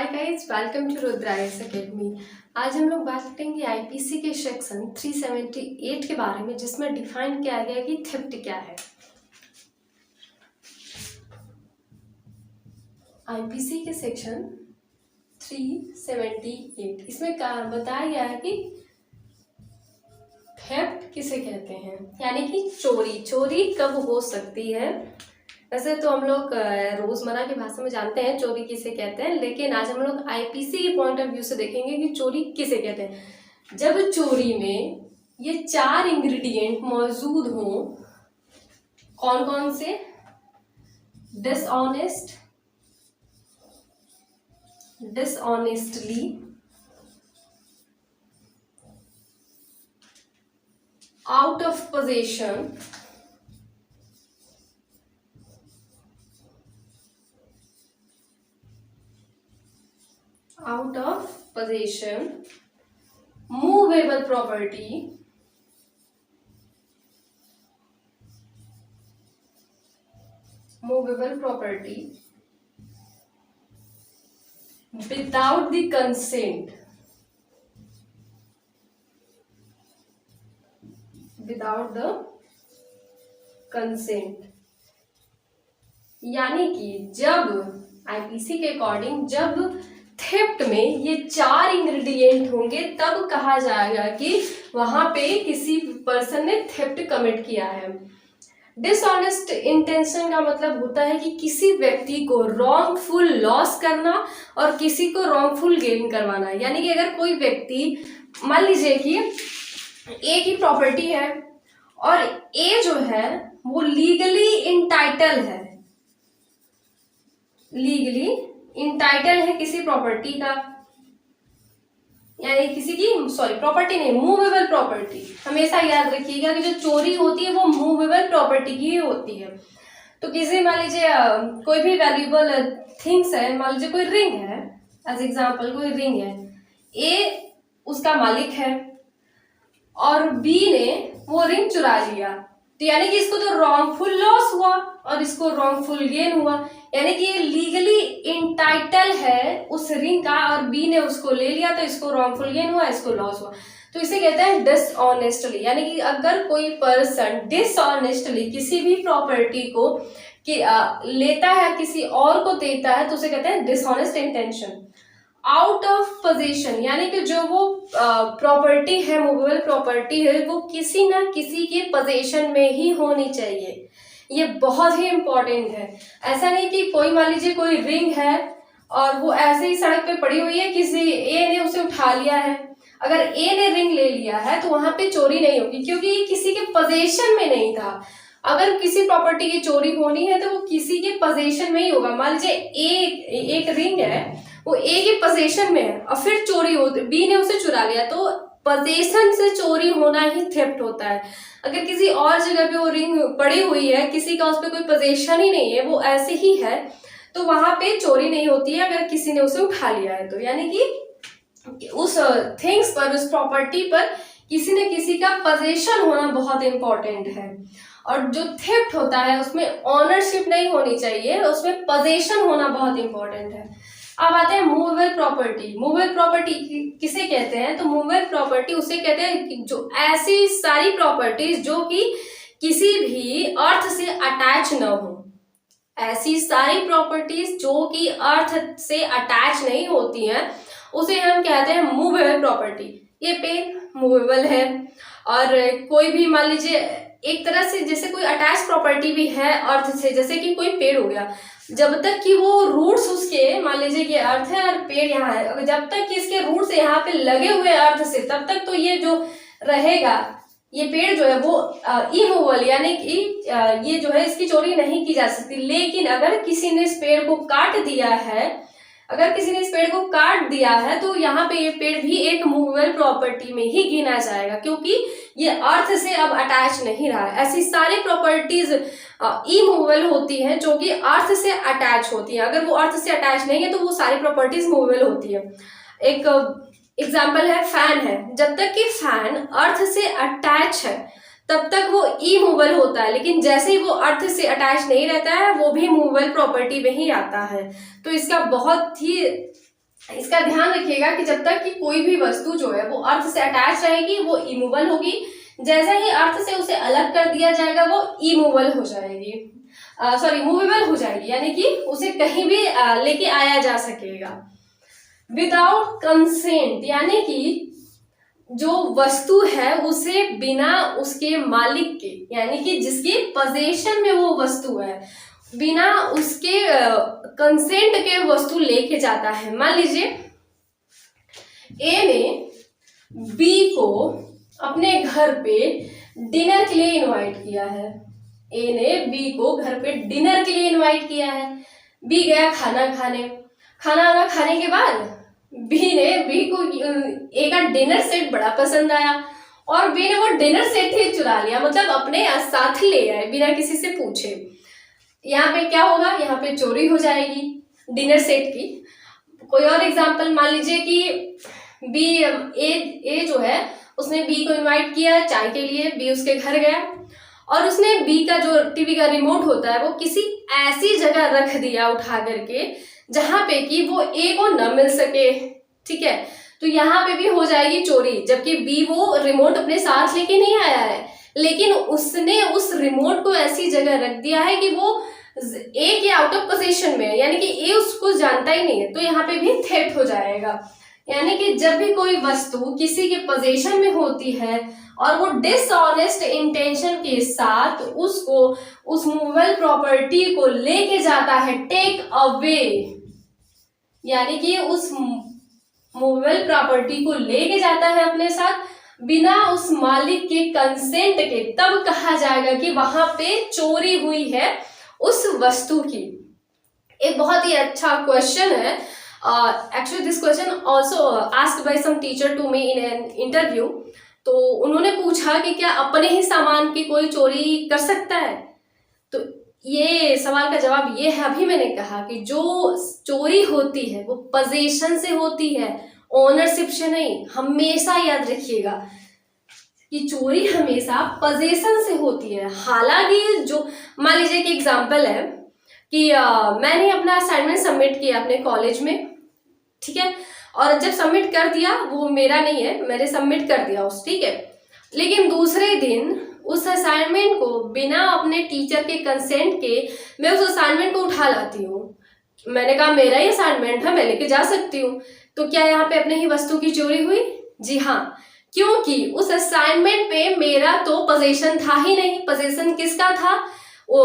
Hi guys, welcome to Rudraya's academy. आज हम लोग बात करेंगे आईपीसी के सेक्शन 378 के बारे में, जिसमें डिफाइन किया गया कि थेफ्ट क्या है। आईपीसी के सेक्शन 378 इसमें बताया गया है कि थेफ्ट किसे कहते हैं, यानी कि चोरी कब हो सकती है। वैसे तो हम लोग रोजमर्रा की भाषा में जानते हैं चोरी किसे कहते हैं, लेकिन आज हम लोग आईपीसी के पॉइंट ऑफ व्यू से देखेंगे कि चोरी किसे कहते हैं। जब चोरी में ये 4 इंग्रेडिएंट मौजूद हों, कौन कौन से? Dishonestly, out of position, movable property, without the consent, यानी कि जब आईपीसी के अकॉर्डिंग जब थेफ्ट में ये 4 इंग्रेडिएंट होंगे, तब कहा जाएगा कि वहां पे किसी पर्सन ने थेफ्ट कमिट किया है। डिसऑनेस्ट इंटेंशन का मतलब होता है कि किसी व्यक्ति को रॉन्गफुल लॉस करना और किसी को रॉन्गफुल गेन करवाना। यानी कि अगर कोई व्यक्ति, मान लीजिए कि ए की प्रॉपर्टी है और ए जो है वो लीगली इंटाइटल है किसी प्रॉपर्टी का, यानी किसी की प्रॉपर्टी नहीं, मूवेबल प्रॉपर्टी। हमेशा याद रखिएगा कि जो चोरी होती है वो मूवेबल प्रॉपर्टी की ही होती है। तो किसी, मान लीजिए कोई भी वैल्यूएबल थिंग्स है, मान लीजिए कोई रिंग है, एज एग्जांपल कोई रिंग है, ए उसका मालिक है और बी ने वो रिंग चुरा लिया, तो यानी कि इसको तो रॉन्गफुल लॉस हुआ और इसको रॉन्गफुल गेन हुआ। यानी कि ये लीगली इंटाइटल है उस रिंग का और बी ने उसको ले लिया, तो इसको रॉन्गफुल गेन हुआ, इसको लॉस हुआ। तो इसे कहते हैं डिसऑनेस्टली। यानी कि अगर कोई पर्सन डिसऑनेस्टली किसी भी प्रॉपर्टी को लेता है, किसी और को देता है, तो उसे कहते हैं dishonest intention. Out of position, यानी कि जो वो प्रॉपर्टी है, मूवेबल प्रॉपर्टी है, वो किसी ना किसी के पोजीशन में ही होनी चाहिए। ये बहुत ही इंपॉर्टेंट है। ऐसा नहीं कि कोई, मान लीजिए कोई रिंग है और वो ऐसे ही सड़क पे पड़ी हुई है, किसी ए ने उसे उठा लिया है। अगर ए ने रिंग ले लिया है तो वहां पे चोरी नहीं होगी, क्योंकि ये किसी के पोजीशन में नहीं था। अगर किसी प्रॉपर्टी की चोरी होनी है तो वो किसी के पोजीशन में ही होगा। मान लीजिए एक रिंग है, वो ए के पोजीशन में है और फिर चोरी होती, बी ने उसे चुरा लिया, तो पोजीशन से चोरी होना ही थेफ्ट होता है। अगर किसी और जगह पे वो रिंग पड़ी हुई है, किसी का उस पर कोई पोजीशन ही नहीं है, वो ऐसे ही है, तो वहां पे चोरी नहीं होती है अगर किसी ने उसे उठा लिया है तो। यानी कि उस थिंग्स पर, उस प्रॉपर्टी पर किसी न किसी का पोजीशन होना बहुत इंपॉर्टेंट है। और जो थेफ्ट होता है उसमें ऑनरशिप नहीं होनी चाहिए, उसमें पोजीशन होना बहुत इंपॉर्टेंट है। अब आते हैं मूवेबल प्रॉपर्टी। मूवेबल प्रॉपर्टी किसे कहते हैं? तो मूवेबल प्रॉपर्टी उसे कहते हैं जो ऐसी सारी प्रॉपर्टीज जो कि किसी भी अर्थ से अटैच न हो। ऐसी सारी प्रॉपर्टीज जो कि अर्थ से अटैच नहीं होती हैं, उसे हम कहते हैं मूवेबल प्रॉपर्टी। ये पेन मूवेबल है, और कोई भी, मान लीजिए एक तरह से जैसे कोई अटैच प्रॉपर्टी भी है अर्थ से, जैसे कि कोई पेड़ हो गया, जब तक कि वो रूट्स उसके, मान लीजिए कि अर्थ है और पेड़ यहाँ है, जब तक कि इसके रूट्स यहाँ पे लगे हुए अर्थ से, तब तक तो ये जो रहेगा, ये पेड़ जो है वो इमूवेबल, यानी कि ये जो है इसकी चोरी नहीं की जा सकती। लेकिन अगर किसी ने इस पेड़ को काट दिया है, तो यहाँ पे ये पेड़ भी एक मूवेबल प्रॉपर्टी में ही गिना जाएगा, क्योंकि ये अर्थ से अब अटैच नहीं रहा है। ऐसी सारी प्रॉपर्टीज इमूवेबल होती हैं जो कि अर्थ से अटैच होती हैं। अगर वो अर्थ से अटैच नहीं है तो वो सारी प्रॉपर्टीज मूवेबल होती है। एक एग्जाम्पल है फैन है, जब तक कि फैन अर्थ से अटैच है तब तक वो इमूवेबल होता है, लेकिन जैसे ही वो अर्थ से अटैच नहीं रहता है वो भी मूवेबल प्रॉपर्टी में ही आता है। तो इसका बहुत ही इसका ध्यान रखिएगा कि जब तक कि कोई भी वस्तु जो है वो अर्थ से अटैच रहेगी वो इमूवल होगी, जैसे ही अर्थ से उसे अलग कर दिया जाएगा वो इमूवल हो जाएगी, मूवेबल हो जाएगी, यानी कि उसे कहीं भी लेके आया जा सकेगा। विदाउट कंसेंट, यानी कि जो वस्तु है उसे बिना उसके मालिक के, यानी कि जिसके पोजेशन में वो वस्तु है, बिना उसके कंसेंट के वस्तु लेके जाता है। मान लीजिए ए ने बी को अपने घर पे डिनर के लिए इनवाइट किया है। ए ने बी को घर पे डिनर के लिए इनवाइट किया है। बी गया खाना खाने, खाना खाने के बाद बी को ए का डिनर सेट बड़ा पसंद आया और बी ने वो डिनर सेट ही चुरा लिया, मतलब अपने साथ ले आए बिना किसी से पूछे। यहाँ पे क्या होगा, यहाँ पे चोरी हो जाएगी डिनर सेट की। कोई और एग्जांपल, मान लीजिए कि बी ए जो है उसने बी को इनवाइट किया चाय के लिए, बी उसके घर गया और उसने बी का जो टीवी का रिमोट होता है वो किसी ऐसी जगह रख दिया उठा करके जहां पे कि वो ए को न मिल सके, ठीक है। तो यहाँ पे भी हो जाएगी चोरी, जबकि बी वो रिमोट अपने साथ लेके नहीं आया है, लेकिन उसने उस रिमोट को ऐसी जगह रख दिया है कि वो ए के आउट ऑफ पोजीशन में है, यानी कि ए उसको जानता ही नहीं है, तो यहाँ पे भी थेफ्ट हो जाएगा। यानी कि जब भी कोई वस्तु किसी के पोजीशन में होती है और वो डिसऑनेस्ट इंटेंशन के साथ उसको उस मूवेबल प्रॉपर्टी को लेके जाता है, टेक अवे, यानी कि उस मूवेबल प्रॉपर्टी को लेके जाता है अपने साथ बिना उस मालिक के कंसेंट के, तब कहा जाएगा कि वहां पे चोरी हुई है उस वस्तु की। एक बहुत ही अच्छा क्वेश्चन है, actually this question also asked by some teacher to me in an interview. तो उन्होंने पूछा कि क्या अपने ही सामान की कोई चोरी कर सकता है? तो ये सवाल का जवाब ये है, अभी मैंने कहा कि जो चोरी होती है वो पोजीशन से होती है, ओनरशिप से नहीं। हमेशा याद रखिएगा कि चोरी हमेशा पोजीशन से होती है। हालांकि जो मान लीजिए कि एग्जांपल है कि मैंने अपना असाइनमेंट सबमिट किया अपने कॉलेज में, ठीक है, और जब सबमिट कर दिया, वो मेरा नहीं है, मैंने सबमिट कर दिया उस, ठीक है, लेकिन दूसरे दिन उस असाइनमेंट को बिना अपने टीचर के कंसेंट के मैं उस असाइनमेंट को उठा लाती हूँ। मैंने कहा मेरा ही असाइनमेंट है, मैं लेके जा सकती हूँ, तो क्या यहाँ पे अपने ही वस्तु की चोरी हुई? जी हाँ, क्योंकि उस असाइनमेंट पे मेरा तो पोजीशन था ही नहीं। पोजीशन किसका था? वो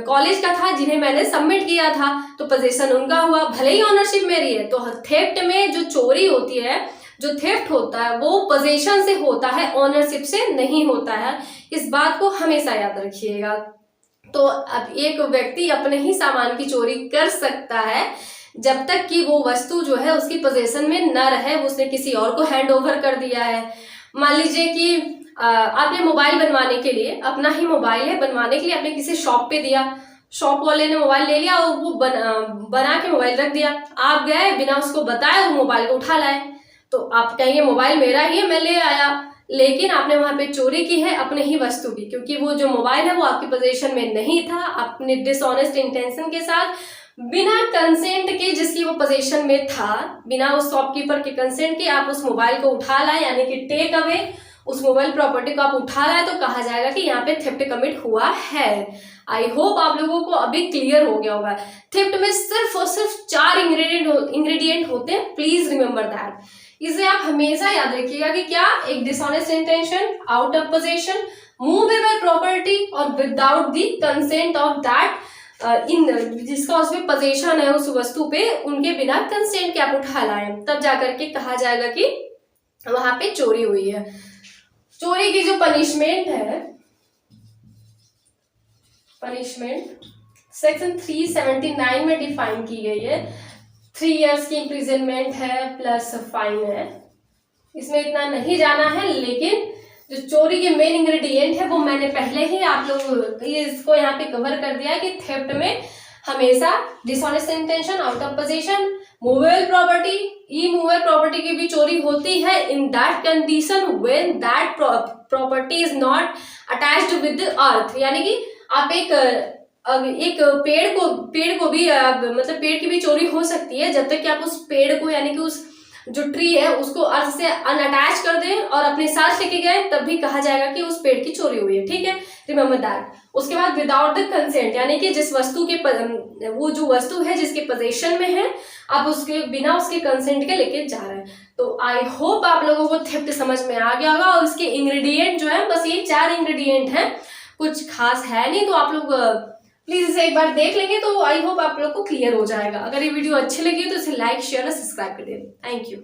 कॉलेज का था जिन्हें मैंने सबमिट किया था, तो पोजीशन उनका हुआ, भले ही ओनरशिप मेरी है। तो थेफ्ट में जो चोरी होती है, जो थेफ्ट होता है वो पोजीशन से होता है, ओनरशिप से नहीं होता है। इस बात को हमेशा याद रखिएगा। तो अब एक व्यक्ति अपने ही सामान की चोरी कर सकता है जब तक कि वो वस्तु जो है उसकी पोजीशन में न रहे, उसने किसी और को हैंड ओवर कर दिया है। मान लीजिए कि आपने मोबाइल बनवाने के लिए, अपना ही मोबाइल है, बनवाने के लिए आपने किसी शॉप पे दिया, शॉप वाले ने मोबाइल ले लिया और वो बना के मोबाइल रख दिया। आप गए बिना उसको बताए और मोबाइल को उठा लाए, तो आप कहेंगे मोबाइल मेरा ही है, मैं ले आया, लेकिन आपने वहां पे चोरी की है अपने ही वस्तु की, क्योंकि वो जो मोबाइल है वो आपकी पोजीशन में नहीं था। आपने डिसऑनेस्ट इंटेंशन के साथ बिना कंसेंट के, जिसकी वो पोजीशन में था, बिना उस शॉपकीपर के कंसेंट के आप उस मोबाइल को उठा लाए, यानी कि टेक अवे, उस मोबाइल प्रॉपर्टी को आप उठा लाए, तो कहा जाएगा कि यहाँ पे थेफ्ट कमिट हुआ है। आई होप आप लोगों को अभी क्लियर हो गया होगा। थेफ्ट में सिर्फ और सिर्फ 4 इंग्रेडिएंट होते हैं, प्लीज रिमेंबर दैट। इसे आप हमेशा याद रखिएगा कि क्या, एक dishonest intention, out of position, movable property और without the consent of that जिसका उसमें पोजीशन है उस वस्तु पे, उनके बिना कंसेंट के आप उठा लाए, तब जाकर के कहा जाएगा कि वहां पे चोरी हुई है। चोरी की जो पनिशमेंट है, पनिशमेंट सेक्शन 379 में डिफाइन की गई है। 3 इयर्स की इम्प्रिजनमेंट है प्लस फाइन है। इसमें इतना नहीं जाना है, लेकिन जो चोरी के मेन इंग्रेडिएंट है वो मैंने पहले ही आप लोग इसको यहाँ पे कवर कर दिया है कि थेफ्ट में हमेशा dishonest intention, out of position, movable property, immovable property की भी चोरी होती है in that condition when that property is not attached with the earth. यानी कि आप एक एक पेड़ को भी मतलब पेड़ की भी चोरी हो सकती है जब तक कि आप उस पेड़ को यानी कि उस जो ट्री है उसको अर्थ से अनअटैच कर दें और अपने साथ लेके गए, तब भी कहा जाएगा कि उस पेड़ की चोरी हुई है। ठीक है, रिमेम्बर दैट। उसके बाद विदाउट द कंसेंट, यानी कि जिस वस्तु के वो जो वस्तु है जिसके पोजेशन में है, आप उसके बिना उसके कंसेंट के लेके जा रहे हैं। तो आई होप आप लोगों को थेफ्ट समझ में आ गया होगा। और उसके इंग्रेडिएंट जो है, बस ये 4 इंग्रेडिएंट हैं, कुछ खास है नहीं। तो आप लोग प्लीज इसे एक बार देख लेंगे तो आई होप आप लोग को क्लियर हो जाएगा। अगर ये वीडियो अच्छी लगी तो इसे लाइक, शेयर और सब्सक्राइब कर दें। Thank you.